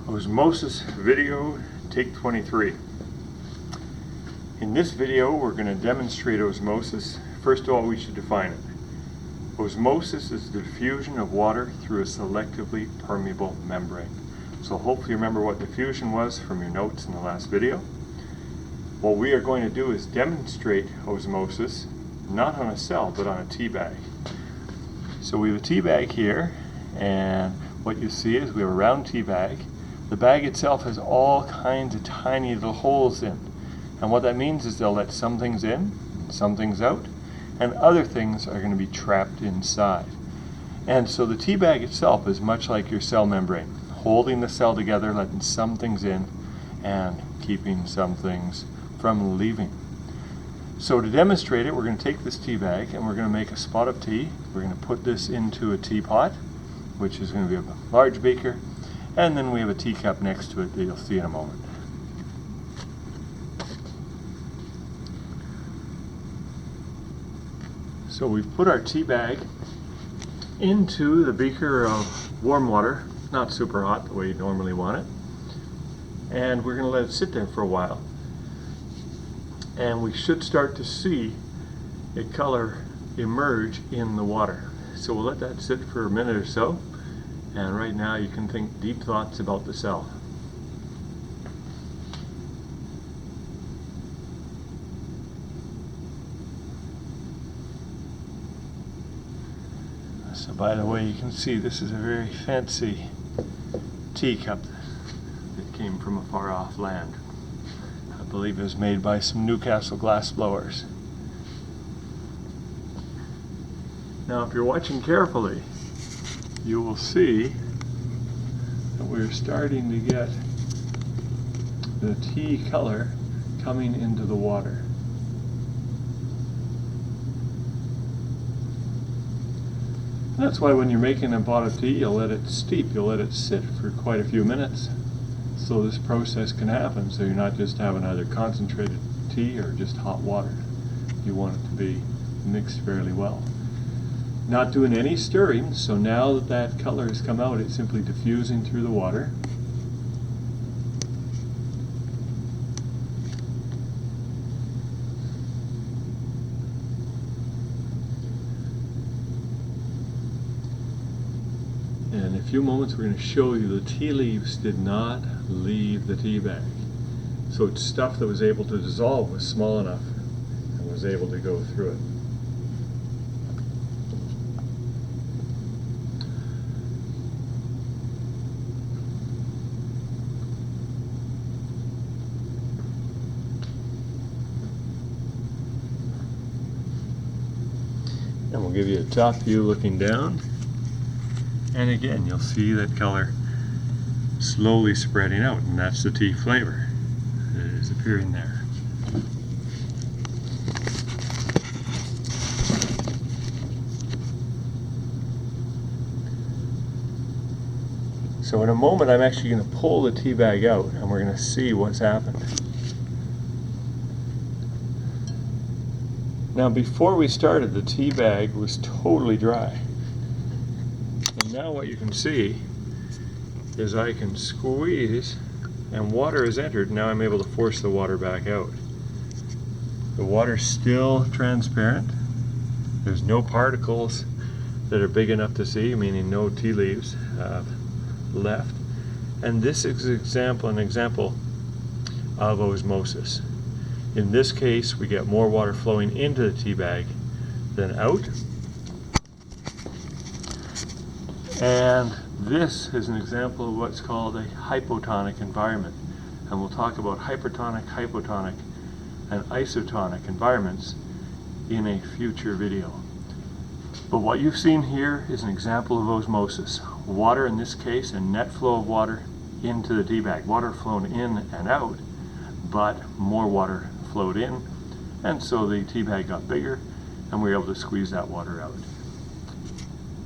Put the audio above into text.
Osmosis video, take 23. In this video we're going to demonstrate osmosis. First of all, we should define it. Osmosis is the diffusion of water through a selectively permeable membrane. So hopefully you remember what diffusion was from your notes in the last video. What we are going to do is demonstrate osmosis, not on a cell but on a tea bag. So we have a tea bag here, and what you see is we have a round tea bag. The bag itself has all kinds of tiny little holes in. And what that means is they'll let some things in, some things out, and other things are going to be trapped inside. And so the tea bag itself is much like your cell membrane, holding the cell together, letting some things in, and keeping some things from leaving. So to demonstrate it, we're going to take this tea bag and we're going to make a spot of tea. We're going to put this into a teapot, which is going to be a large beaker, and then we have a teacup next to it that you'll see in a moment. So we've put our tea bag into the beaker of warm water, not super hot the way you normally want it, and we're going to let it sit there for a while. And we should start to see a color emerge in the water. So we'll let that sit for a minute or so, and right now you can think deep thoughts about the cell. So by the way, you can see this is a very fancy teacup that came from a far off land. I believe it was made by some Newcastle glass blowers. Now if you're watching carefully, you will see that we're starting to get the tea color coming into the water. That's why when you're making a pot of tea, you'll let it steep, you'll let it sit for quite a few minutes so this process can happen, so you're not just having either concentrated tea or just hot water. You want it to be mixed fairly well. Not doing any stirring, so now that that color has come out, it's simply diffusing through the water. And in a few moments we're going to show you the tea leaves did not leave the tea bag. So it's stuff that was able to dissolve, was small enough, and was able to go through it. And we'll give you a top view looking down. And again, you'll see that color slowly spreading out, and that's the tea flavor that is appearing there. So in a moment, I'm actually going to pull the tea bag out, and we're going to see what's happened. Now before we started, the tea bag was totally dry. And now what you can see is I can squeeze and water has entered. Now I'm able to force the water back out. The water's still transparent. There's no particles that are big enough to see, meaning no tea leaves left. And this is an example of osmosis. In this case, we get more water flowing into the tea bag than out. And this is an example of what's called a hypotonic environment. And we'll talk about hypertonic, hypotonic, and isotonic environments in a future video. But what you've seen here is an example of osmosis. Water, in this case, a net flow of water into the tea bag. Water flown in and out, but more water flowed in, and so the tea bag got bigger and we were able to squeeze that water out.